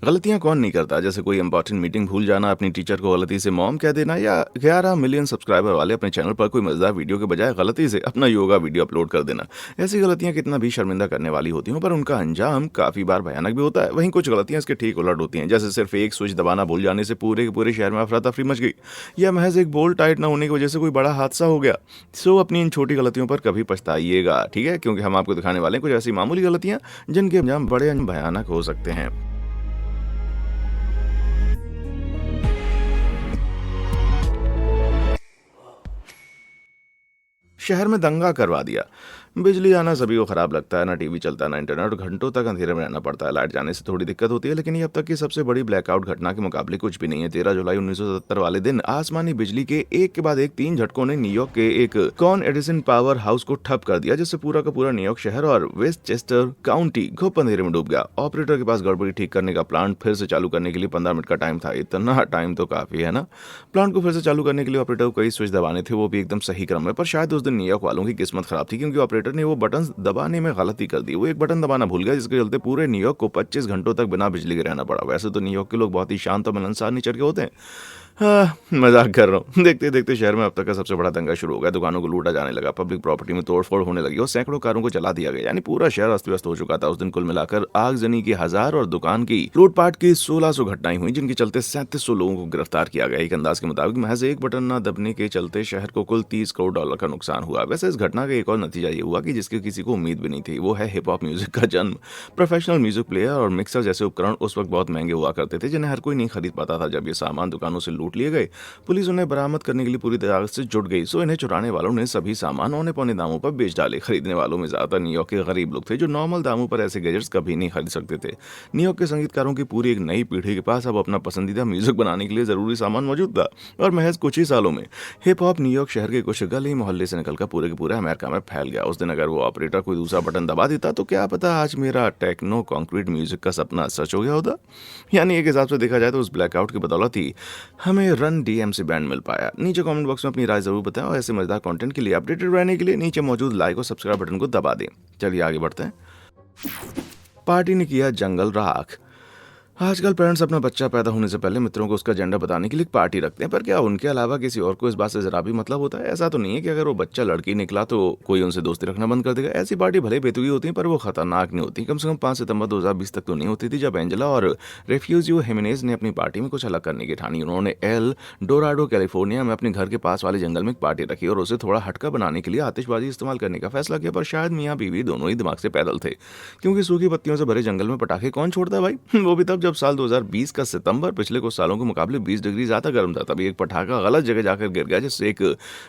गलतियाँ कौन नहीं करता, जैसे कोई इंपॉर्टेंट मीटिंग भूल जाना, अपनी टीचर को गलती से मॉम कह देना, या 11 मिलियन सब्सक्राइबर वाले अपने चैनल पर कोई मजेदार वीडियो के बजाय गलती से अपना योगा वीडियो अपलोड कर देना। ऐसी गलतियाँ कितना भी शर्मिंदा करने वाली होती हैं, पर उनका अंजाम काफ़ी बार भयानक भी होता है। वहीं कुछ गलतियाँ इसके ठीक उलट होती हैं, जैसे सिर्फ एक स्विच दबाना भूल जाने से पूरे के पूरे शहर में अफरा तफरी मच गई, या महज एक बोल्ट टाइट ना होने की वजह से कोई बड़ा हादसा हो गया। सो अपनी इन छोटी गलतियों पर कभी पछताइएगा, ठीक है, क्योंकि हम आपको दिखाने वाले हैं कुछ ऐसी मामूली गलतियाँ जिनके अंजाम बड़े भयानक हो सकते हैं। शहर में दंगा करवा दिया। बिजली आना सभी को खराब लगता है, ना टीवी चलता है ना इंटरनेट, और घंटों तक अंधेरे में रहना पड़ता है। लाइट जाने से थोड़ी दिक्कत होती है, लेकिन ये अब तक की सबसे बड़ी ब्लैकआउट घटना के मुकाबले कुछ भी नहीं है। 13 जुलाई 1970 वाले दिन आसमानी बिजली के एक के बाद एक 3 झटकों ने न्यूयॉर्क के एक कॉन एडिसन पावर हाउस को ठप कर दिया, जिससे पूरा का पूरा न्यूयॉर्क शहर और वेस्टचेस्टर काउंटी घुप अंधेरे में डूब गया। ऑपरेटर के पास गड़बड़ी ठीक करने का प्लांट फिर से चालू करने के लिए 15 मिनट का टाइम था। इतना टाइम तो काफी है ना। प्लांट को फिर से चालू करने के लिए ऑपरेटर को कई स्विच दबाने थे, वो भी एकदम सही क्रम में। पर शायद उस दिन न्यूयॉर्क वालों की किस्मत खराब थी, क्योंकि ऑपरेटर ने वो बटन दबाने में गलती कर दी। वो एक बटन दबाना भूल गया, जिसके चलते पूरे न्यूयॉर्क को 25 घंटों तक बिना बिजली के रहना पड़ा। वैसे तो न्यूयॉर्क के लोग बहुत ही शांत और मिलनसार नेचर के होते हैं। हाँ, मजाक कर रहा हूँ। देखते देखते शहर में अब तक का सबसे बड़ा दंगा शुरू हो गया। दुकानों को लूटा जाने लगा, पब्लिक प्रॉपर्टी में तोड़फोड़ होने लगी और सैकड़ों कारों को जला दिया गया। यानी पूरा शहर अस्त व्यस्त हो चुका था। उस दिन कुल मिलाकर आगजनी की 1000 और दुकान की लूटपाट की 1600 घटनाएं हुई, जिनके चलते 3700 लोगों को गिरफ्तार किया गया। एक अंदाज के मुताबिक महज एक बटन न दबने के चलते शहर को कुल $30 करोड़ का नुकसान हुआ। वैसे इस घटना का एक और नतीजा ये हुआ कि जिसकी किसी को उम्मीद भी नहीं थी, वो है हिप हॉप म्यूजिक का जन्म। प्रोफेशनल म्यूजिक प्लेयर और मिक्सर जैसे उपकरण उस वक्त बहुत महंगे हुआ करते थे, जिन्हें हर कोई नहीं खरीद पाता था। जब ये सामान दुकानों से लूट लिए गए, पुलिस उन्हें बरामद करने के लिए पूरी तरह से जुट गई। सो इन्हें चुराने वालों ने सभी सामान औने पौने दामों पर बेच डाले। खरीदने वालों में ज्यादातर न्यूयॉर्क के गरीब लोग थे, जो नॉर्मल दामों पर ऐसे गैजेट्स कभी नहीं खरीद सकते थे। न्यूयॉर्क के संगीतकारों की पूरी एक नई पीढ़ी के पास अब अपना पसंदीदा म्यूजिक बनाने के लिए जरूरी सामान मौजूद था, और महज कुछ ही सालों में हिप हॉप न्यूयॉर्क शहर के कुछ गली मोहल्ले से निकलकर पूरे के पूरे अमेरिका में फैल गया। उस दिन अगर वो ऑपरेटर कोई दूसरा बटन दबा देता, तो क्या पता आज मेरा टेक्नो कॉन्क्रीट म्यूजिक का सपना सच हो गया होता। यानी एक हिसाब से देखा जाए तो उस ब्लैकआउट की बदौलत ही हमें रन डीएमसी बैंड मिल पाया। नीचे कमेंट बॉक्स में अपनी राय जरूर बताएं, और ऐसे मजेदार कंटेंट के लिए अपडेटेड रहने के लिए नीचे मौजूद लाइक और सब्सक्राइब बटन को दबा दें। चलिए आगे बढ़ते हैं। पार्टी ने किया जंगल राख। आजकल पेरेंट्स अपना बच्चा पैदा होने से पहले मित्रों को उसका जेंडर बताने के लिए एक पार्टी रखते हैं, पर क्या उनके अलावा किसी और को इस बात से जरा भी मतलब होता है? ऐसा तो नहीं है कि अगर वो बच्चा लड़की निकला तो कोई उनसे दोस्ती रखना बंद कर देगा। ऐसी पार्टी भले बेतुकी होती है, पर वो खतरनाक नहीं होती। कम से कम 5 सितंबर 2020 तक तो नहीं होती थी, जब एंजेला और रेफ्यूजियो हिमेनेज ने अपनी पार्टी में कुछ अलग करने की ठानी। उन्होंने एल डोराडो कैलिफोर्निया में अपने घर के पास वाले जंगल में एक पार्टी रखी और उसे थोड़ा हटका बनाने के लिए आतिशबाजी इस्तेमाल करने का फैसला किया। पर शायद मियाँ बीवी दोनों ही दिमाग से पैदल थे, क्योंकि सूखी पत्तियों से भरे जंगल में पटाखे कौन छोड़ता है भाई। वो भी तब जब साल 2020 का सितंबर पिछले कुछ सालों के मुकाबले 20 डिग्री ज्यादा गर्म था। तभी एक पटाखा गलत जगह जाकर गिर गया, जिससे एक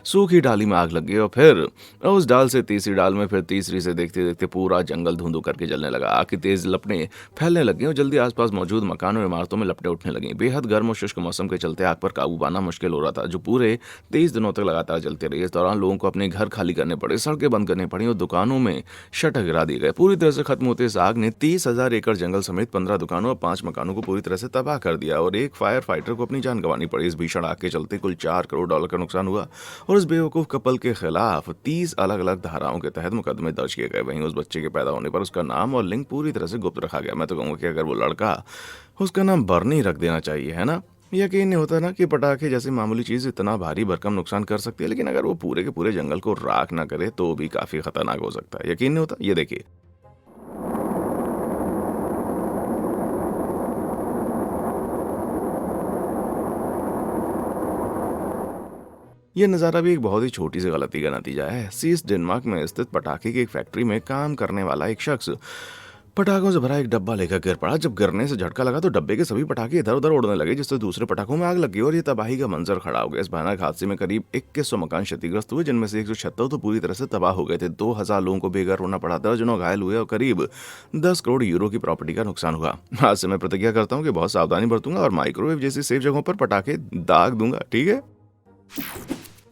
सूखी डाली में आग लग गई, और फिर उस डाल से तीसरी डाल में, फिर तीसरी से देखते देखते पूरा जंगल धुंधु करके जलने लगा। आग की तेज लपटें फैलने लगी और जल्दी आसपास मौजूद मकानों और इमारतों में लपटें उठने लगी। बेहद गर्म और शुष्क मौसम के चलते आग पर काबू पाना मुश्किल हो रहा था, जो पूरे 23 दिनों तक लगातार जलती रही। इस दौरान लोगों को अपने घर खाली करने पड़े, सड़कें बंद करनी पड़ी और दुकानों में शटर गिरा दिए गए। पूरी तरह से खत्म होते इस आग ने 30,000 एकड़ जंगल समेत 15 दुकानों और 5 मकानों को पूरी तरह से तबाह कर दिया, और एक फायर फाइटर को अपनी जान गंवानी पड़ी। इस भीषण आग के चलते कुल $4 करोड़ का नुकसान हुआ, और इस बेवकूफ कपल के खिलाफ 30 अलग अलग धाराओं के तहत मुकदमे दर्ज किए गए। वहीं उस बच्चे के पैदा होने पर उसका नाम और लिंग पूरी तरह से गुप्त रखा गया। मैं तो कहूँगा कि अगर वो लड़का, उसका नाम बर्नी रख देना चाहिए, है ना। यकीन नहीं होता ना कि पटाखे जैसी मामूली चीज इतना भारी भरकम नुकसान कर सकती है, लेकिन अगर वो पूरे के पूरे जंगल को राख ना करे तो भी काफी खतरनाक हो सकता है। यकीन नहीं होता? ये देखिए। यह नज़ारा भी एक बहुत ही छोटी सी गलती का नतीजा है। सीस डेनमार्क में स्थित पटाखे की एक फैक्ट्री में काम करने वाला एक शख्स पटाखों से भरा एक डब्बा लेकर गिर पड़ा। जब गिरने से झटका लगा तो डब्बे के सभी पटाखे इधर उधर उड़ने लगे, जिससे दूसरे पटाखों में आग लग गई और ये तबाही का मंजर खड़ा हो गया। इस भयानक हादसे में करीब 2100 मकान क्षतिग्रस्त हुए, जिनमें से 176 तो पूरी तरह से तबाह हो गए थे। 2000 लोगों को बेघर होना पड़ा, दर्जनों घायल हुए और करीब 10 करोड़ यूरो की प्रॉपर्टी का नुकसान हुआ। आज से मैं प्रतिज्ञा करता हूँ कि बहुत सावधानी बरतूंगा और माइक्रोवेव जैसी सेफ जगहों पर पटाखे दाग दूंगा, ठीक है।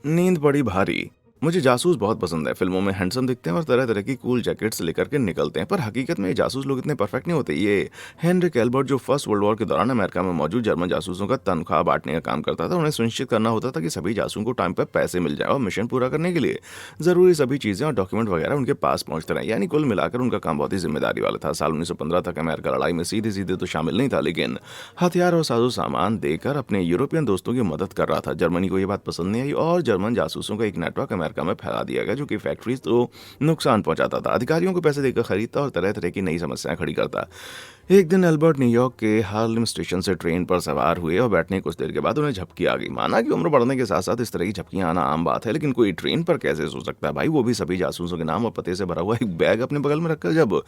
नींद पड़ी भारी। मुझे जासूस बहुत पसंद है। फ़िल्मों में हैंडसम दिखते हैं और तरह-तरह की कूल जैकेट्स लेकर के निकलते हैं, पर हकीकत में ये जासूस लोग इतने परफेक्ट नहीं होते। ये हेनरी कैल्बर्ट जो फर्स्ट वर्ल्ड वॉर के दौरान अमेरिका में मौजूद जर्मन जासूसों का तनख्वाह बाँटने का काम करता था। उन्हें सुनिश्चित करना होता था कि सभी जासूसों को टाइम पे पैसे मिल जाएँ और मिशन पूरा करने के लिए ज़रूरी सभी चीज़ें और डॉक्यूमेंट वगैरह उनके पास पहुँचते रहें। यानी कुल मिलाकर उनका काम बहुत ही ज़िम्मेदारी वाला था। साल 1915 तक अमेरिका लड़ाई में सीधे-सीधे तो शामिल नहीं था, लेकिन हथियार और साजो-सामान देकर अपने यूरोपियन दोस्तों की मदद कर रहा था। जर्मनी को ये बात पसंद नहीं आई और जर्मन जासूसों का एक नेटवर्क अमेरिका में फैला दिया गया, जो कि फैक्ट्रीज को नुकसान पहुंचाता था, अधिकारियों को पैसे देकर खरीदता और तरह-तरह की नई समस्याएं खड़ी करता। एक दिन एल्बर्ट न्यूयॉर्क के हार्लेम स्टेशन से ट्रेन पर सवार हुए और बैठने कुछ देर के बाद उन्हें झपकी आ गई। माना कि उम्र बढ़ने के साथ साथ इस तरह की झपकियां आना आम बात है, लेकिन कोई ट्रेन पर कैसे सो सकता है भाई, वो भी सभी जासूसों के नाम और पते से भरा हुआ एक बैग अपने बगल में रखकर। जब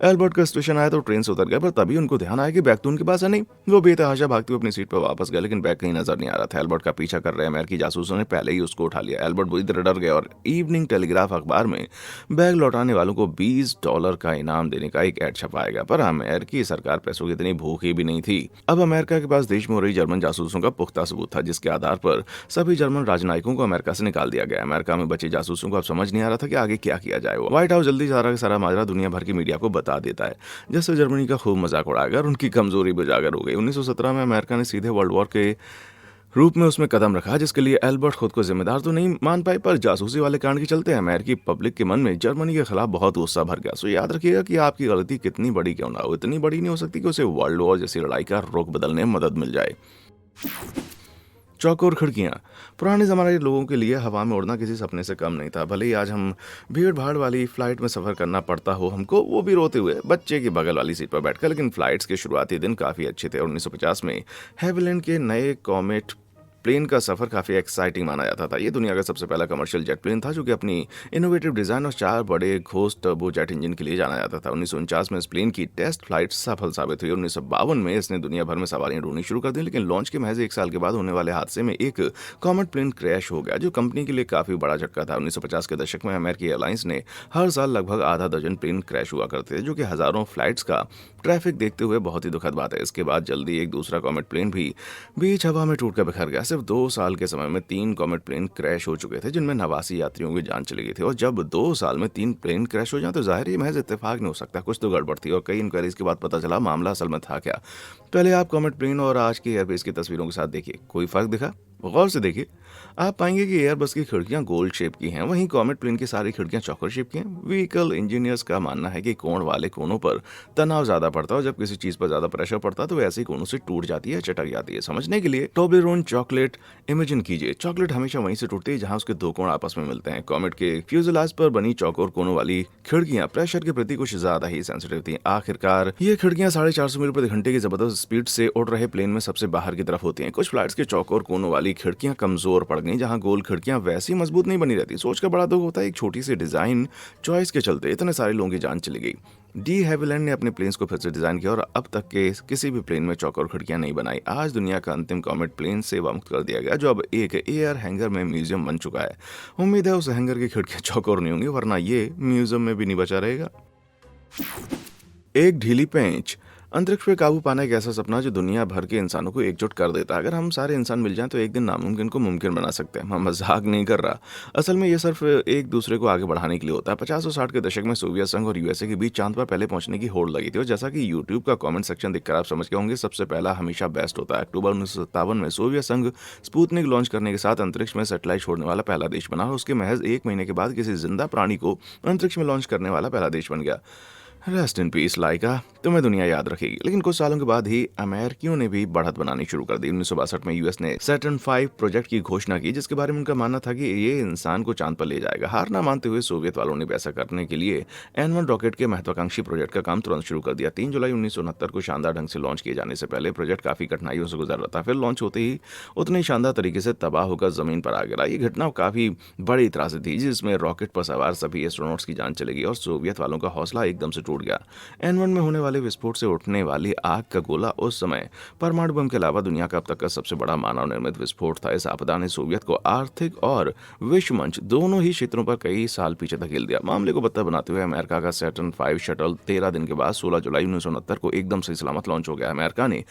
एल्बर्ट का स्टेशन आया तो ट्रेन से उतर गया, पर तभी उनको ध्यान आया कि बैग तो उनके पास है नहीं। वो बेतहाशा भागते हुए अपनी सीट पर वापस गए, लेकिन बैग कहीं नजर नहीं आ रहा था। एल्बर्ट का पीछा कर रहे अमेरिकी जासूसों ने पहले ही उसको उठा लिया। एल्बर्ट बुरी तरह डर गया और इवनिंग टेलीग्राफ अखबार में बैग लौटाने वालों को $20 का इनाम देने का एक ऐड छपाया गया, पर अमेरिकी सरकार पैसों की इतनी भूखी भी नहीं थी। अब अमेरिका के पास देश में हो रही जर्मन जासूसों का पुख्ता सबूत था, जिसके आधार पर सभी जर्मन राजनयिकों को अमेरिका से निकाल दिया गया। अमेरिका में बचे जासूसों को अब समझ नहीं आ रहा था कि आगे क्या किया जाए। व्हाइट हाउस जल्दी सारा का सारा माजरा दुनिया भर की मीडिया को बता देता है, जिससे जर्मनी का खूब मजाक उड़ाकर उनकी कमजोरी भी उजागर हो गई। 1917 में अमेरिका ने सीधे वर्ल्ड वॉर के रूप में उसमें कदम रखा, जिसके लिए एल्बर्ट खुद को जिम्मेदार तो नहीं मान पाए, पर जासूसी वाले कांड के चलते अमेरिकी पब्लिक के मन में जर्मनी के खिलाफ बहुत गुस्सा भर गया। सो याद रखिएगा कि आपकी गलती कितनी बड़ी क्यों ना हो, इतनी बड़ी नहीं हो सकती कि उसे वर्ल्ड वॉर जैसी लड़ाई का रुख बदलने में मदद मिल जाए। चौकोर खिड़कियां पुराने ज़माने के लोगों के लिए हवा में उड़ना किसी सपने से कम नहीं था। भले ही आज हम भीड़ भाड़ वाली फ्लाइट में सफ़र करना पड़ता हो हमको, वो भी रोते हुए बच्चे की बगल वाली सीट पर बैठकर, लेकिन फ्लाइट्स के शुरुआती दिन काफ़ी अच्छे थे। 1950 में हैविलैंड के नए कॉमेट प्लेन का सफ़र काफ़ी एक्साइटिंग माना जाता था। ये दुनिया का सबसे पहला कमर्शियल जेट प्लेन था, जो कि अपनी इनोवेटिव डिज़ाइन और 4 बड़े घोष टर्बो जेट इंजन के लिए जाना जाता था। 1949 में इस प्लेन की टेस्ट फ्लाइट सफल साबित हुई। 1952 में इसने दुनिया भर में सवारियां ढूंढनी शुरू कर दी, लेकिन लॉन्च के महज 1 साल के बाद होने वाले हादसे में एक कॉमेट प्लेन क्रैश हो गया, जो कंपनी के लिए काफ़ी बड़ा झटका था। 1950 के दशक में अमेरिकी एयरलाइंस ने हर साल लगभग आधा दर्जन प्लेन क्रैश हुआ करते थे, जो कि हज़ारों फ्लाइट्स का ट्रैफिक देखते हुए बहुत ही दुखद बात है। इसके बाद जल्दी एक दूसरा कॉमेट प्लेन भी बीच हवा में टूटकर बिखर गया। सिर्फ 2 साल के समय में 3 कॉमेट प्लेन क्रैश हो चुके थे, जिनमें 89 यात्रियों की जान चली गई थी। और जब 2 साल में 3 प्लेन क्रैश हो जाए तो जाहिर ही महज इत्तेफाक नहीं हो सकता, कुछ तो गड़बड़ थी। और कई इंक्वायरीज के बाद पता चला मामला असल में था क्या। पहले आप कॉमेट प्लेन और आज की एयरबेस की तस्वीरों के साथ देखिए, कोई फर्क दिखा? गौर से देखिए, आप पाएंगे कि एयरबस की खिड़कियां गोल शेप की हैं, वहीं कॉमेट प्लेन की सारी खिड़कियां चौकर शेप की हैं। व्हीकल इंजीनियर्स का मानना है कि कोण वाले कोनों पर तनाव ज्यादा पड़ता है और जब किसी चीज पर ज्यादा प्रेशर पड़ता है तो ऐसे ही कोनों से टूट जाती है, चटक जाती है। समझने के लिए टोबलेरोन चॉकलेट इमेजिन कीजिए। चॉकलेट हमेशा वहीं से टूटती है जहां उसके 2 कोण आपस में मिलते हैं। कॉमेट के फ्यूजलाज पर बनी चौकोर कोनों वाली खिड़कियां प्रेशर के प्रति कुछ ज्यादा ही सेंसिटिव थी। आखिरकार ये खिड़कियां 450 मील प्रति घंटे की जबरदस्त स्पीड से उड़ रहे प्लेन में सबसे बाहर की तरफ होती हैं। कुछ फ्लाइट्स के चौकोर कोनों वाली खिड़कियां कमजोर पड़ गई, जहां गोल खिड़कियां वैसी मजबूत नहीं बनी रहती। सोचकर बड़ा दुख होता है, एक छोटी सी डिजाइन चॉइस के चलते इतने सारे लोगों की जान चली गई। डी हैविलैंड ने अपने प्लेन्स को फिर से डिजाइन किया और अब तक के किसी भी प्लेन में चौकोर खिड़कियां नहीं बनाई। आज दुनिया का अंतिम कॉमेट प्लेन सेवा मुक्त कर दिया गया, जो अब एक एयर हैंगर में म्यूजियम बन चुका है। उम्मीद है उस हैंगर की खिड़कियां चौकोर नहीं होंगी, वरना ये म्यूजियम में भी नहीं बचा रहेगा। एक ढीली पेंच अंतरिक्ष पे काबू पाना एक ऐसा सपना जो दुनिया भर के इंसानों को एकजुट कर देता है। अगर हम सारे इंसान मिल जाएं तो एक दिन नामुमकिन को मुमकिन बना सकते हैं। मैं मजाक नहीं कर रहा, असल में ये सिर्फ एक दूसरे को आगे बढ़ाने के लिए होता है। 50 और 60 के दशक में सोवियत संघ और यूएसए के बीच चांद पर पहले पहुंचने की होड़ लगी थी, और जैसा कि यूट्यूब का कमेंट सेक्शन देखकर आप समझ गए होंगे, सबसे पहला हमेशा बेस्ट होता है। अक्टूबर 1957 में सोवियत संघ स्पुतनिक लॉन्च करने के साथ अंतरिक्ष में सैटेलाइट छोड़ने वाला पहला देश बना और उसके महज 1 महीने के बाद किसी जिंदा प्राणी को अंतरिक्ष में लॉन्च करने वाला पहला देश बन गया। रेस्ट इन पीस लाइका, तुम्हें दुनिया याद रखेगी। लेकिन कुछ सालों के बाद ही अमेरिकियों ने भी बढ़त बनानी शुरू कर दी। 1962 में यूएस ने सैटर्न 5 प्रोजेक्ट की घोषणा की, जिसके बारे में उनका मानना था कि ये इंसान को चांद पर ले जाएगा। हार ना मानते हुए सोवियत वालों ने ऐसा करने के लिए N1 रॉकेट के महत्वाकांक्षी प्रोजेक्ट का काम तुरंत शुरू कर दिया। 3 जुलाई 1969 को शानदार ढंग से लॉन्च किए जाने से पहले प्रोजेक्ट काफी कठिनाइयों से गुजर रहा था। फिर लॉन्च होते ही उतने ही शानदार तरीके से तबाह होकर जमीन पर आ गिरा। ये घटना काफी बड़ी तरह से थी, जिसमें रॉकेट पर सवार सभी एस्ट्रोनॉट्स की जान चली गई और सोवियत वालों का हौसला एकदम से टूट गया। N1 में होने वाले विस्फोट से उठने वाली आग का गोला उस समय परमाणु बम के अलावा दुनिया का अब तक का सबसे बड़ा मानव निर्मित विस्फोट था। इस आपदा ने सोवियत को आर्थिक और विश्व मंच दोनों ही क्षेत्रों पर कई साल पीछे धकेल दिया। मामले को बदतर बनाते हुए अमेरिका का सैटर्न 5 शटल 13 दिन के बाद 16 जुलाई 1969 को एकदम से सलामत लॉन्च हो गया। अमेरिका ने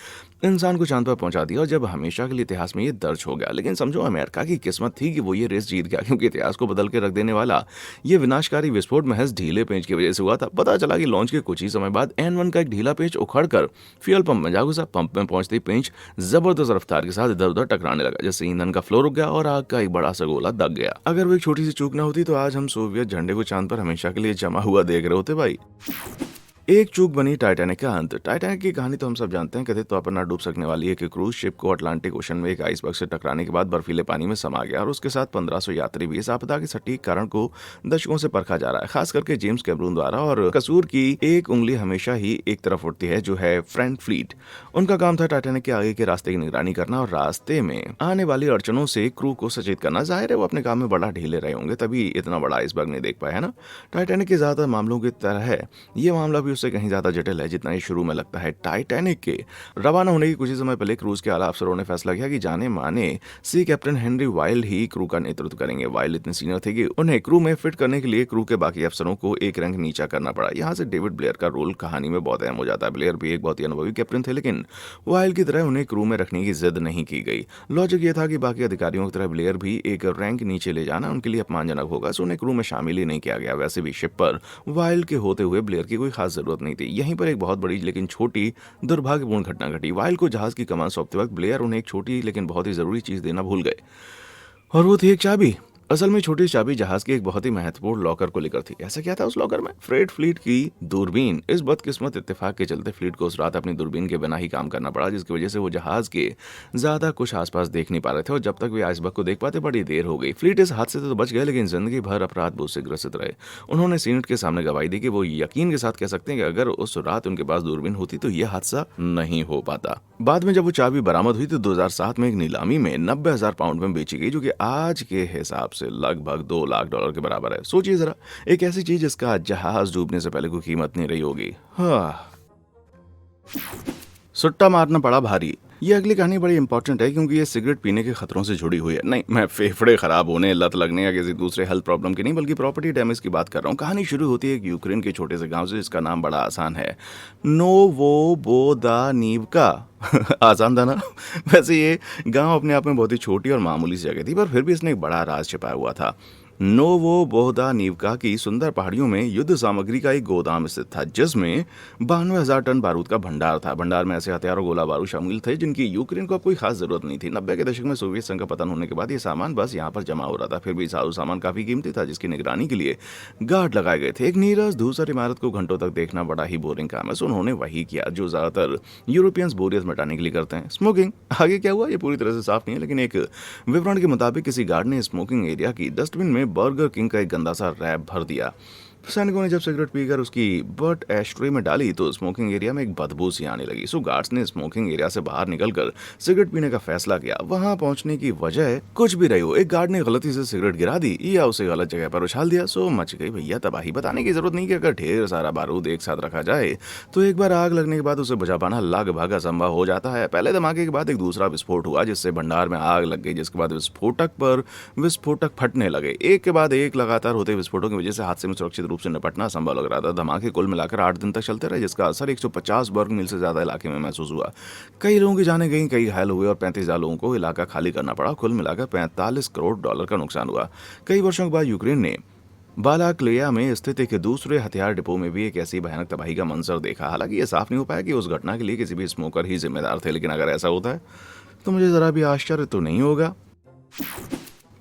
इंसान को चांद पर पहुंचा दिया और जब हमेशा के लिए इतिहास में ये दर्ज हो गया। लेकिन समझो अमेरिका की किस्मत थी कि वो ये रेस जीत गया, क्योंकि इतिहास को बदल के रख देने वाला ये विनाशकारी विस्फोट महज ढीले पेंच की वजह से हुआ था। पता चला कि लॉन्च के कुछ ही समय बाद N1 का एक ढीला पेंच उखड़कर फ्यूल पंप में जा घुसा। पंप में पहुंचते ही पेंच जबरदस्त रफ्तार के साथ इधर उधर टकराने लगा, जिससे ईंधन का फ्लो रुक गया और आग का एक बड़ा सा गोला दग गया। अगर वो एक छोटी सी चूक ना होती तो आज हम सोवियत झंडे को चांद पर हमेशा के लिए जमा हुआ देख रहे होते भाई। एक चूक बनी टाइटैनिक का अंत। टाइटैनिक की कहानी तो हम सब जानते हैं। कथित तौर पर ना डूब सकने वाली एक क्रूज शिप को अटलांटिक ओशन में एक आइसबर्ग से टकराने के बाद बर्फीले पानी में समा गया और उसके साथ 1500 यात्री भी। इस आपदा के सटीक कारण को दशकों से परखा जा रहा है, खास करके जेम्स कैमरून द्वारा। और कसूर की एक उंगली हमेशा ही एक तरफ उठती है, जो है फ्रेंड फ्लीट। उनका काम था टाइटैनिक के आगे के रास्ते की निगरानी करना और रास्ते में आने वाली अड़चनों से क्रू को सचेत करना। जाहिर है वो अपने काम में बड़ा ढीले रहे होंगे, तभी इतना बड़ा आइसबर्ग नहीं देख पाए, है ना। टाइटैनिक के ज्यादा मामलों की तरह है ये मामला भी उससे कहीं ज्यादा जटिल है जितना ही शुरू में लगता है। टाइटैनिक के रवाना होने के कुछ ही समय पहले क्रूज के आला अफसरों ने फैसला किया कि जाने माने सी कैप्टन हेनरी वाइल्ड ही क्रू का नेतृत्व करेंगे। वाइल्ड इतने सीनियर थे कि उन्हें क्रू में फिट करने के लिए क्रू के बाकी अफसरों को एक रैंक नीचा करना पड़ा। यहाँ से डेविड ब्लेयर का रोल कहानी में बहुत अहम हो जाता है। ब्लेयर भी एक बहुत ही अनुभवी कैप्टन थे, लेकिन वाइल्ड की तरह उन्हें क्रू में रखने की जिद नहीं की गई। लॉजिक ये था कि बाकी अधिकारियों की तरह ब्लेयर भी एक रैंक नीचे ले जाना उनके लिए अपमानजनक होगा, सो उन्हें क्रू में शामिल ही नहीं किया गया। वैसे भी शिप पर वाइल्ड के होते हुए ब्लेयर की कोई खास जरूरत नहीं थी। यहीं पर एक बहुत बड़ी लेकिन छोटी दुर्भाग्यपूर्ण घटना घटी। वाइल्ड को जहाज की कमान सौंपते वक्त ब्लेयर उन्हें एक छोटी लेकिन बहुत ही जरूरी चीज देना भूल गए, और वो थी एक चाबी। असल में छोटी चाबी जहाज के एक बहुत ही महत्वपूर्ण लॉकर को लेकर थी। ऐसा क्या था उस लॉकर में? फ्रेट फ्लीट की दूरबीन। इस बदकिस्मत इत्तेफाक के चलते फ्लीट को उस रात अपनी दूरबीन के बिना ही काम करना पड़ा, जिसकी वजह से वो जहाज के ज्यादा कुछ आसपास देख नहीं पा रहे थे और जब तक वे आइसबर्ग को देख पाते बड़ी देर हो गई। फ्लीट इस हादसे से तो बच गए, लेकिन जिंदगी भर अपराध बोझ से ग्रसित रहे। उन्होंने सीनेट के सामने गवाही दी कि वो यकीन के साथ कह सकते हैं कि अगर उस रात उनके पास दूरबीन होती तो यह हादसा नहीं हो पाता। बाद में जब वो चाबी बरामद हुई तो 2007 में एक नीलामी में 90,000 पाउंड में बेची गई, जो कि आज के हिसाब से लगभग $2 लाख के बराबर है। सोचिए जरा, एक ऐसी चीज जिसका जहाज डूबने से पहले कोई कीमत नहीं रही होगी। हाँ। सुट्टा मारना पड़ा भारी। ये अगली कहानी बड़ी इंपॉर्टेंट है क्योंकि ये सिगरेट पीने के खतरों से जुड़ी हुई है। नहीं, मैं फेफड़े खराब होने, लत लगने या किसी दूसरे हेल्थ प्रॉब्लम की नहीं, बल्कि प्रॉपर्टी डैमेज की बात कर रहा हूँ। कहानी शुरू होती है एक यूक्रेन के छोटे से गांव से, जिसका नाम बड़ा आसान है, नोवोबोदानिवका। आसान था ना। वैसे ये गांव अपने आप में बहुत ही छोटी और मामूली सी जगह थी, पर फिर भी इसने एक बड़ा राज छिपाया हुआ था। नोवोबोदानिवका की सुंदर पहाड़ियों में युद्ध सामग्री का एक गोदाम स्थित था, जिसमें 92,000 टन बारूद का भंडार था। भंडार में ऐसे हथियार और गोला बारूद शामिल थे जिनकी यूक्रेन को अब कोई खास जरूरत नहीं थी। 90 के दशक में सोवियत संघ का पतन होने के बाद ये सामान बस यहाँ पर जमा हो रहा था। फिर भी साजो सामान काफी कीमती था, जिसकी निगरानी के लिए गार्ड लगाए गए थे। एक नीरस धूसर इमारत को घंटों तक देखना बड़ा ही बोरिंग काम है, सो उन्होंने वही किया जो ज्यादातर यूरोपियंस बोरियत मिटाने के लिए करते हैं, स्मोकिंग। आगे क्या हुआ ये पूरी तरह से साफ नहीं है, लेकिन एक विवरण के मुताबिक किसी गार्ड ने स्मोकिंग एरिया की डस्टबिन में बर्गर किंग का एक गंदा सा रैप भर दिया। सैनिकों ने जब सिगरेट पीकर उसकी बट एस्ट्रे में डाली तो स्मोकिंग एरिया में एक बदबू सी आने लगी। सो गार्ड्स ने स्मोकिंग एरिया से बाहर निकलकर सिगरेट पीने का फैसला किया। वहां पहुंचने की वजह कुछ भी रही हो, एक गार्ड ने गलती से सिगरेट गिरा दी या उसे गलत जगह पर उछाल दिया, सो मच गई भैया तबाही। बताने की जरूरत नहीं कि अगर ढेर सारा बारूद एक साथ रखा जाए तो एक बार आग लगने के बाद उसे बुझा पाना लगभग असंभव हो जाता है। पहले धमाके के बाद एक दूसरा विस्फोट हुआ, जिससे भंडार में आग लग गई, जिसके बाद विस्फोटक पर विस्फोटक फटने लगे। एक के बाद एक लगातार होते विस्फोटों की वजह से हादसे में सुरक्षित रूप से निपटना संभव लग रहा था। धमाके कुल मिलाकर 8 दिन तक चलते रहे, जिसका असर 150 वर्ग मील से ज्यादा इलाके में महसूस हुआ। कई लोगों की जानें गई, कई घायल हुए और 35,000 लोगों को इलाका खाली करना पड़ा। कुल मिलाकर $45 करोड़ का नुकसान हुआ। कई वर्षों के बाद यूक्रेन ने बालाक्लेया में स्थित एक दूसरे हथियार डिपो में भी एक ऐसी भयानक तबाही का मंजर देखा। हालांकि यह साफ नहीं हो पाया कि उस घटना के लिए किसी भी स्मोकर ही जिम्मेदार थे, लेकिन अगर ऐसा होता है तो मुझे जरा भी आश्चर्य तो नहीं होगा।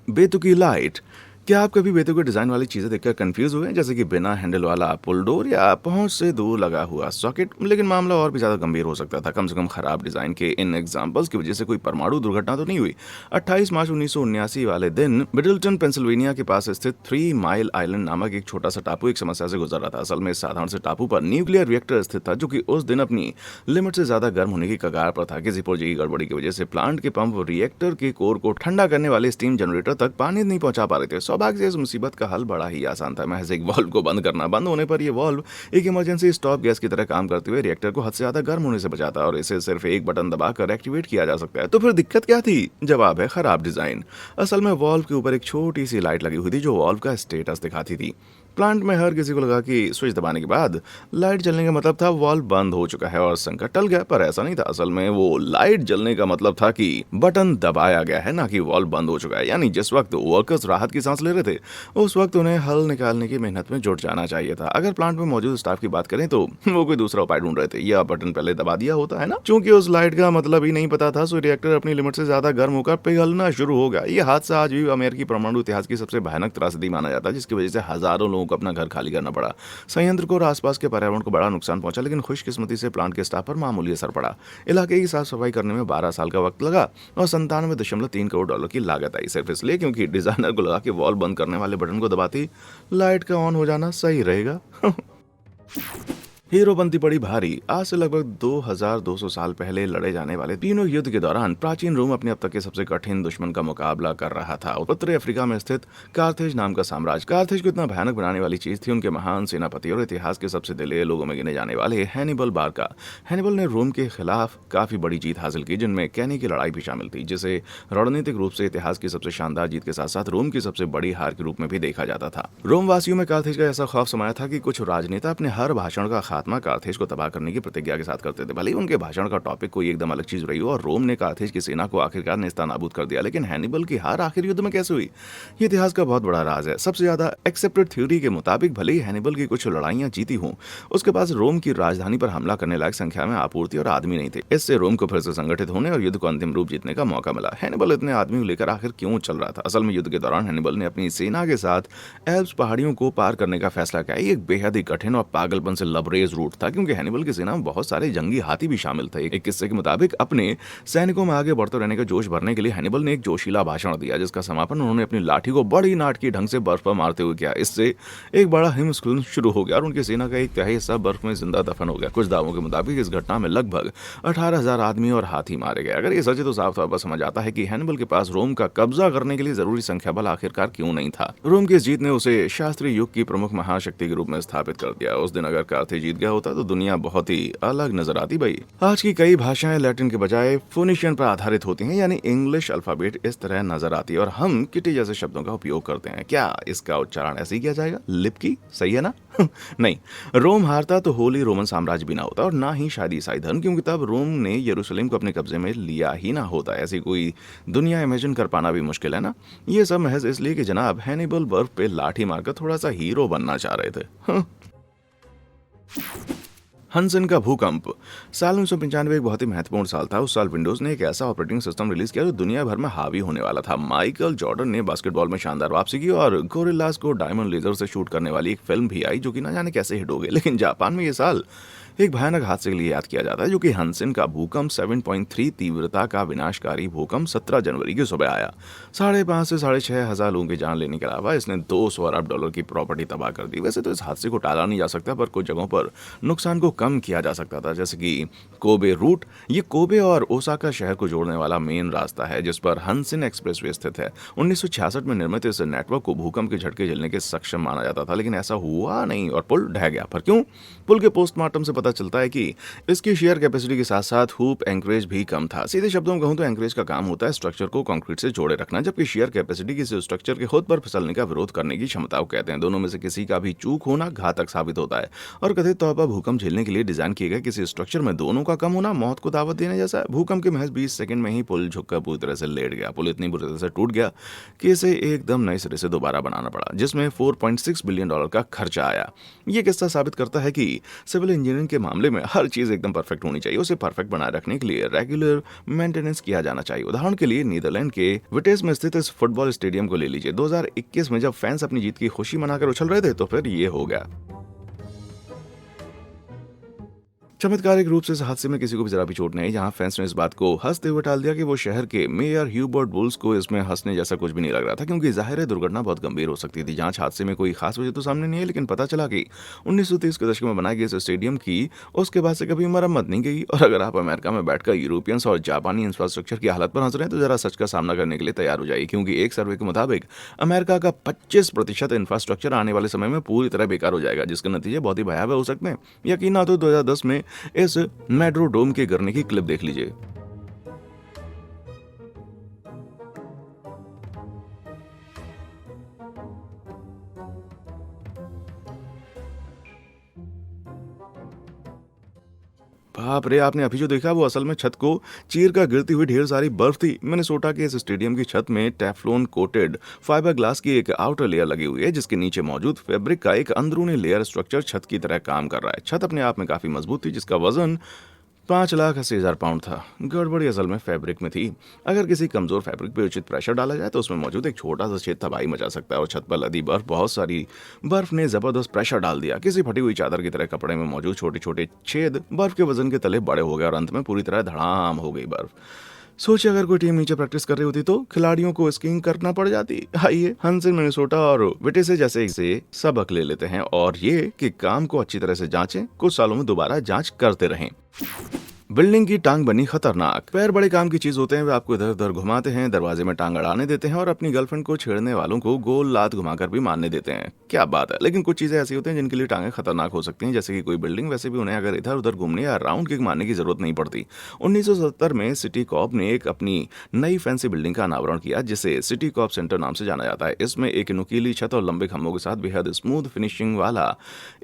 बेतुकी लाइट। क्या आप कभी बेतुके डिजाइन वाली चीजें देखकर कंफ्यूज हुए, जैसे कि बिना हैंडल वाला पुल डोर या पहुंच से दूर लगा हुआ सॉकेट? लेकिन मामला और भी ज्यादा गंभीर हो सकता था। कम से कम खराब डिजाइन के इन एग्जांपल्स की वजह से कोई परमाणु दुर्घटना तो नहीं हुई। 28 मार्च 1979 वाले दिन मिडलटन पेंसिल्वेनिया के पास स्थित 3 माइल आइलैंड नामक एक छोटा सा टापू एक समस्या से गुजर रहा था। असल में इस साधारण से टापू पर न्यूक्लियर रिएक्टर स्थित था, जो कि उस दिन अपनी लिमिट से ज्यादा गर्म होने की कगार पर था। किसी पुर्जे की गड़बड़ी की वजह से प्लांट के पंप रिएक्टर के कोर को ठंडा करने वाले स्टीम जनरेटर तक पानी नहीं पहुंचा पा रहे थे। सौभाग्य से इस मुसीबत का हल बड़ा ही आसान था, महज एक वाल्व को बंद करना। बंद होने पर यह वाल्व एक इमरजेंसी स्टॉप गैस की तरह काम करते हुए रिएक्टर को हद से ज्यादा गर्म होने से बचाता और इसे सिर्फ एक बटन दबाकर एक्टिवेट किया जा सकता है। तो फिर दिक्कत क्या थी? जवाब है खराब डिजाइन। असल में वाल्व के ऊपर एक छोटी सी लाइट लगी हुई थी जो वाल्व का स्टेटस दिखाती थी। प्लांट में हर किसी को लगा कि स्विच दबाने के बाद लाइट जलने का मतलब था वाल्व बंद हो चुका है और संकट टल गया, पर ऐसा नहीं था। असल में वो लाइट जलने का मतलब था कि बटन दबाया गया है, ना कि वाल्व बंद हो चुका है। यानी जिस वक्त वर्कर्स राहत की सांस ले रहे थे, उस वक्त उन्हें हल निकालने की मेहनत में जुट जाना चाहिए था। अगर प्लांट में मौजूद स्टाफ की बात करें तो वो कोई दूसरा उपाय ढूंढ रहे थे, या बटन पहले दबा दिया होता है ना। चूंकि उस लाइट का मतलब ही नहीं पता था, सो रिएक्टर अपनी लिमिट से ज्यादा गर्म होकर पिघलना शुरू हो गया। ये हादसा आज भी अमेरिकी परमाणु इतिहास की सबसे भयानक त्रासदी माना जाता है, जिसकी वजह से हजारों लोगों को अपना घर खाली करना पड़ा। संयंत्र को और आसपास के पर्यावरण को बड़ा नुकसान पहुंचा, लेकिन खुशकिस्मती से प्लांट के स्टाफ पर मामूली असर पड़ा। इलाके की साफ सफाई करने में 12 साल का वक्त लगा और 97.3 करोड़ डॉलर की लागत आई, सिर्फ इसलिए क्योंकि डिजाइनर को लगा कि वॉल बंद करने वाले बटन को दबाती लाइट का ऑन हो जाना सही रहेगा। हीरो बनती पड़ी भारी। आज से लगभग 2200 साल पहले लड़े जाने वाले तीनों युद्ध के दौरान प्राचीन रोम अपने अब तक के सबसे कठिन दुश्मन का मुकाबला कर रहा था। उत्तरी अफ्रीका में स्थित कार्थेज नाम का साम्राज्य। कार्थेज को इतना भयानक बनाने वाली चीज थी उनके महान सेनापति और इतिहास के सबसे दिलेर लोगों में गिने जाने वाले हैनिबल बारका। हैनिबल ने रोम के खिलाफ काफी बड़ी जीत हासिल की, जिनमें कैनी की लड़ाई भी शामिल थी, जिसे रणनीतिक रूप से इतिहास की सबसे शानदार जीत के साथ साथ रोम की सबसे बड़ी हार के रूप में भी देखा जाता था। रोम वासियों में कार्थेज का ऐसा खौफ समाया था कि कुछ राजनेता अपने हर भाषण का खात्मा कार्थेज को तबाह करने की प्रतिज्ञा के साथ करते थे। भले ही उनके भाषण का टॉपिक कोई एकदम अलग चीज रही हो और रोम ने कार्थेज की सेना को आखिरकार नेस्तनाबूद कर दिया, लेकिन हैनिबल की हार आखिर युद्ध में कैसे हुई, ये इतिहास का बहुत बड़ा राज है। सबसे ज्यादा एक्सेप्टेड थ्योरी के मुताबिक भले ही हैनिबल की कुछ लड़ाइयां जीती हों, उसके पास रोम की राजधानी पर हमला करने लायक संख्या में आपूर्ति और आदमी नहीं थे। इससे रोम को फिर से संगठित होने और युद्ध को अंतिम रूप जीतने का मौका मिला। हैनिबल इतने आदमी लेकर आखिर क्यों चल रहा था? असल में युद्ध के दौरान हैनिबल ने अपनी सेना के साथ एल्प्स पहाड़ियों को पार करने का फैसला किया। ये एक बेहद ही कठिन और पागलपन से लबरेज रूट था, क्योंकि हैनिबल की सेना में बहुत सारे जंगी हाथी भी शामिल थे। एक किस्से के मुताबिक अपने सैनिकों में आगे बढ़ते रहने का जोश भरने के लिए हैनिबल ने एक जोशीला भाषण दिया, जिसका समापन उन्होंने अपनी लाठी को बड़ी नाटकीय ढंग से बर्फ पर मारते हुए किया। इससे एक बड़ा हिमस्खलन शुरू हो गया और उनकी सेना का एक तिहाई हिस्सा बर्फ में जिंदा दफन हो गया। कुछ दावों के मुताबिक इस घटना में लगभग 18,000 आदमी और हाथी मारे गए। अगर ये सच है तो साफ तौर पर समझ आता है कि हैनिबल के पास रोम का कब्जा करने के लिए जरूरी संख्या बल आखिरकार क्यों नहीं था। रोम की जीत ने उसे शास्त्रीय युग की प्रमुख महाशक्ति के रूप में स्थापित कर दिया। उस दिन अगर कार्थेज जीत गया होता तो दुनिया बहुत ही अलग नजर आती भाई। आज की कई भाषाएं लैटिन के बजाय फोनिशियन पर आधारित होती हैं, यानी इंग्लिश अल्फाबेट इस तरह नजर आती है और हम किटी जैसे शब्दों का उपयोग करते हैं। क्या इसका उच्चारण ऐसे ही किया जाएगा? लिपकी, सही है ना? नहीं, रोम हारता तो होली रोमन साम्राज्य भी ना होता और ना ही शायद ईसाई धर्म, क्योंकि तब रोम ने यरूशलेम को अपने कब्जे में लिया ही ना होता। ऐसी कोई दुनिया इमेजिन कर पाना भी मुश्किल है ना। ये सब महज इसलिए कि जनाब हैनिबल बर्फ पे लाठी मारकर थोड़ा सा हीरो बनना चाह रहे थे। हंसन का भूकंप। साल 1995 एक बहुत ही महत्वपूर्ण साल था। उस साल विंडोज ने एक ऐसा ऑपरेटिंग सिस्टम रिलीज किया जो दुनिया भर में हावी होने वाला था। माइकल जॉर्डन ने बास्केटबॉल में शानदार वापसी की और गोरिल्लास को डायमंड लेजर से शूट करने वाली एक फिल्म भी आई, जो कि ना जाने कैसे हिट हो गई। लेकिन जापान में ये साल एक भयानक हादसे के लिए याद किया जाता है, जो कि हंसन का भूकंप 7.3 तीव्रता का विनाशकारी भूकंप 17 जनवरी की सुबह आया। 5,500 से 6,500 लोगों की जान लेने के अलावा इसने 200 अरब डॉलर की प्रॉपर्टी तबाह कर दी। वैसे तो इस हादसे को टाला नहीं जा सकता, पर कुछ जगहों पर नुकसान को कम किया जा सकता था, जैसे कि कोबे रूट। ये कोबे और ओसाका शहर को जोड़ने वाला मेन रास्ता है, जिस पर हंसन एक्सप्रेसवे स्थित है। 1966 में निर्मित इस नेटवर्क को भूकंप के झटके झेलने के सक्षम माना जाता था, लेकिन ऐसा हुआ नहीं और पुल ढह गया। पर क्यों? पुल के पोस्टमार्टम से पता चलता है कि इसकी शेयर कैपेसिटी के साथ साथ हुप एंकरेज भी कम था। सीधे शब्दों में कहूं तो एंकरेज का काम होता है स्ट्रक्चर को कंक्रीट से जोड़े रखना, जबकि शेयर कैपेसिटी किसी स्ट्रक्चर के खुद पर फिसलने का विरोध करने की क्षमता को कहते हैं। दोनों में से किसी का भी चूक होना घातक साबित होता है और कथित तौर पर भूकंप झेलने के लिए डिजाइन किए गए किसी स्ट्रक्चर में दोनों का कम होना मौत को दावत देने जैसा है। भूकंप के महज 20 सेकंड में ही पुल झुककर पूरी तरह से लेट गया। पुल इतनी बुरी तरह से टूट गया कि इसे एकदम नए सिरे से दोबारा बनाना पड़ा, जिसमें $4.6 बिलियन का खर्चा आया। यह किस्सा साबित करता है कि सिविल इंजीनियरिंग के मामले में हर चीज एकदम परफेक्ट होनी चाहिए। उसे परफेक्ट बनाए रखने के लिए रेगुलर मेंटेनेंस किया जाना चाहिए। उदाहरण के लिए नीदरलैंड के विटेस में स्थित इस फुटबॉल स्टेडियम को ले लीजिए। 2021 में जब फैंस अपनी जीत की खुशी मनाकर उछल रहे थे, तो फिर ये हो गया। चमत्कारिक रूप से इस हादसे में किसी को भी जरा भी चोट नहीं आई। जहां फैंस ने इस बात को हंसते हुए टाल दिया कि वो शहर के मेयर ह्यूबर्ट बुल्स को इसमें हंसने जैसा कुछ भी नहीं लग रहा था, क्योंकि जाहिर है दुर्घटना बहुत गंभीर हो सकती थी। जांच हादसे में कोई खास वजह तो सामने नहीं है, लेकिन पता चला कि 1930 के दशक में बनाई गई इस स्टेडियम की उसके बाद से कभी मरम्मत नहीं गई। और अगर आप अमेरिका में बैठकर यूरोपियंस और जापानी इंफ्रास्ट्रक्चर की हालत पर हंस रहे हैं, तो जरा सच का सामना करने के लिए तैयार हो जाइए, क्योंकि एक सर्वे के मुताबिक अमेरिका का 25% इंफ्रास्ट्रक्चर आने वाले समय में पूरी तरह बेकार हो जाएगा, जिसके नतीजे बहुत ही भयावह हो सकते हैं। यकीन ना तो 2010 में इस मेट्रोडोम के गिरने की क्लिप देख लीजिए। बाप रे! आपने अभी जो देखा वो असल में छत को चीर कर गिरती हुई ढेर सारी बर्फ थी। मिनेसोटा के इस स्टेडियम की छत में टेफ्लॉन कोटेड फाइबर ग्लास की एक आउटर लेयर लगी हुई है, जिसके नीचे मौजूद फैब्रिक का एक अंदरूनी लेयर स्ट्रक्चर छत की तरह काम कर रहा है। छत अपने आप में काफी मजबूत थी, जिसका वजन 5,80,000 पाउंड था। गड़बड़ी असल में फैब्रिक में थी। अगर किसी कमजोर फैब्रिक पे उचित प्रेशर डाला जाए तो उसमें मौजूद एक छोटा सा छेद तबाही मचा सकता है। और छत पर लदी बहुत सारी बर्फ ने जबरदस्त प्रेशर डाल दिया। किसी फटी हुई चादर की तरह कपड़े में मौजूद छोटे छोटे छेद बर्फ के वजन के तले बड़े हो गए और अंत में पूरी तरह धड़ाम हो गई बर्फ। सोचिए अगर कोई टीम नीचे प्रैक्टिस कर रही होती तो खिलाड़ियों को स्कीइंग करना पड़ जाती। आइए हंसिन, मिनेसोटा और विटिसे जैसे से सबक ले लेते हैं और ये कि काम को अच्छी तरह से जांचें, कुछ सालों में दोबारा जांच करते रहें। बिल्डिंग की टांग बनी खतरनाक। पैर बड़े काम की चीज होते हैं, वे आपको इधर उधर घुमाते हैं, दरवाजे में टांग अड़ाने देते हैं और अपनी गर्लफ्रेंड को छेड़ने वालों को गोल लात घुमाकर भी मारने देते हैं। क्या बात है। लेकिन कुछ चीजें ऐसी होती हैं जिनके लिए टांगें खतरनाक हो सकती हैं, जैसे कि कोई बिल्डिंग। वैसे भी उन्हें अगर इधर उधर घूमने या राउंड किक मारने की जरूरत नहीं पड़ती। 1970 में सिटी कॉर्प ने एक अपनी नई फैंसी बिल्डिंग का अनावरण किया, जिसे सिटी कॉर्प सेंटर नाम से जाना जाता है। इसमें एक नुकीली छत और लंबे खंभों के साथ बेहद स्मूथ फिनिशिंग वाला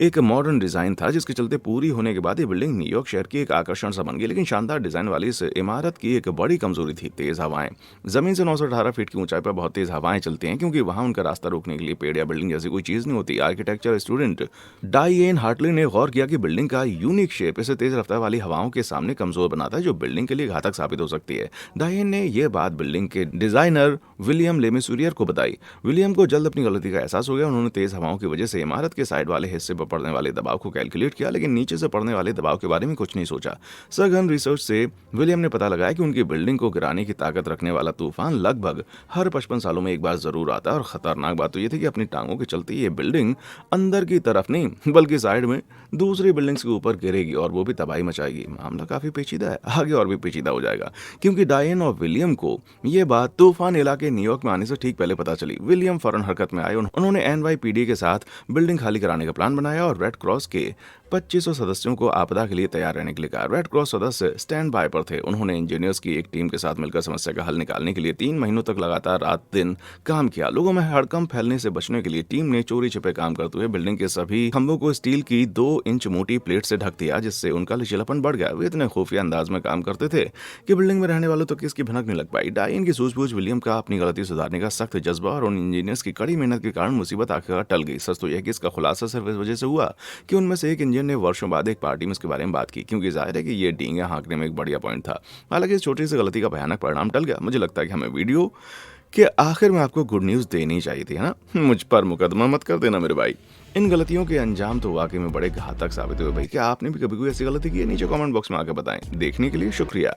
एक मॉडर्न डिजाइन था, जिसके चलते पूरी होने के बाद ये बिल्डिंग न्यूयॉर्क शहर की एक आकर्षण सा बन गई। लेकिन शानदार डिजाइन वाली इस इमारत की एक बड़ी कमजोरी थी तेज हवाएं। जमीन से 918 फीट की ऊंचाई पर बहुत तेज हवाएं चलती हैं, क्योंकि वहां उनका रास्ता रोकने के लिए पेड़ या बिल्डिंग जैसी कोई चीज नहीं होती। आर्किटेक्चर स्टूडेंट डाइएन हार्टली ने गौर किया कि बिल्डिंग का यूनिक शेप इसे तेज रफ्तार वाली हवाओं के सामने कमजोर बनाता है, जो बिल्डिंग के लिए घातक साबित हो सकती है। डाइएन ने यह बात बिल्डिंग के डिजाइनर विलियम लेमेसुरियर को बताई। विलियम को जल्द अपनी गलती का एहसास हो गया। उन्होंने तेज हवाओं की वजह से इमारत के साइड वाले हिस्से पर पड़ने वाले दबाव को कैलकुलेट किया, लेकिन नीचे से पड़ने वाले दबाव के बारे में कुछ नहीं सोचा। सघन रिसर्च से विलियम ने पता लगाया कि उनकी बिल्डिंग को गिराने की ताकत रखने वाला तूफान लगभग हर 55 सालों में एक बार जरूर आता है। और खतरनाक बात तो यह थी कि अपनी टांगों के चलते ये बिल्डिंग अंदर की तरफ नहीं बल्कि साइड में दूसरी बिल्डिंग्स के ऊपर गिरेगी और वो भी तबाही मचाएगी। मामला काफी पेचीदा है, आगे और भी पेचीदा हो जाएगा, क्योंकि डायन और विलियम को यह बात तूफान इलाके न्यूयॉर्क में आने से ठीक पहले पता चली। विलियम फौरन हरकत में आए। उन्होंने एनवाईपीडी के साथ बिल्डिंग खाली कराने का प्लान बनाया और रेड क्रॉस के 2500 सदस्यों को आपदा के लिए तैयार रहने के लिए कहा। रेड क्रॉस सदस्य स्टैंड बाय पर थे। उन्होंने इंजीनियर्स की एक टीम के साथ मिलकर समस्या का हल निकालने के लिए 3 महीनों तक लगातार रात दिन काम किया। लोगों में हड़कंप फैलने से बचने के लिए टीम ने चोरी छिपे काम करते हुए बिल्डिंग के सभी खंभों को स्टील की 2 इंच मोटी प्लेट से ढक दिया, जिससे उनका लचीलापन बढ़ गया। वे इतने खुफिया अंदाज में काम करते थे कि बिल्डिंग में रहने वालों तक तो इसकी भनक नहीं लग पाई। डायन की सूझबूझ, विलियम का अपनी गलती सुधारने का सख्त जज्बा और उन इंजीनियर्स की कड़ी मेहनत के कारण मुसीबत आखिरकार टल गई। सच तो यह कि इसका खुलासा सिर्फ इस वजह से हुआ कि उनमें से एक इंजीनियर ने वर्षों बाद एक पार्टी में इसके बारे में बात की, क्योंकि जाहिर है कि ये डींगे हाँकने में एक बढ़िया पॉइंट था। हालांकि इस छोटी सी गलती का भयानक परिणाम टल गया। मुझे लगता है कि हमें वीडियो के आखिर में आपको गुड न्यूज़ देनी चाहिए थी, है ना? मुझ पर मुकदमा मत कर देना मेरे भाई। इन गलतियों के अंजाम तो वाकई में बड़े घातक साबित हुए भाई। क्या आपने भी कभी कोई ऐसी गलती की है? नीचे कमेंट बॉक्स में आकर बताएं। देखने के लिए शुक्रिया।